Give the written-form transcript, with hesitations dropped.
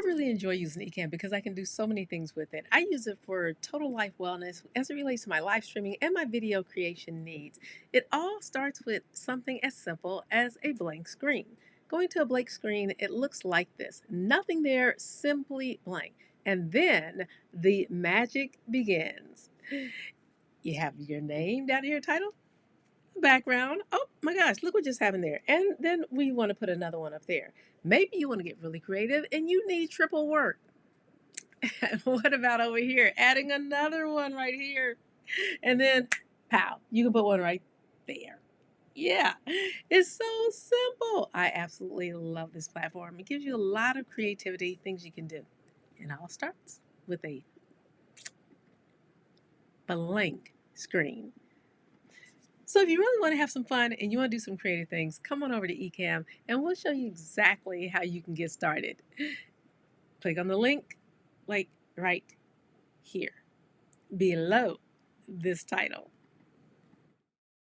really enjoy using Ecamm because I can do so many things with it. I use it for total life wellness as it relates to my live streaming and my video creation needs. It all starts with something as simple as a blank screen. Going to a blank screen, it looks like this. Nothing there, simply blank. And then the magic begins. You have your name down here, title, background. Oh my gosh, look what just happened there. And then we want to put another one up there. Maybe you want to get really creative and you need triple work. What about over here? Adding another one right here. And then, pow, you can put one right there. Yeah, it's so simple. I absolutely love this platform. It gives you a lot of creativity, things you can do. It all starts with a blank screen. So if you really want to have some fun and you want to do some creative things, come on over to Ecamm and we'll show you exactly how you can get started. Click on the link, like right here below this title.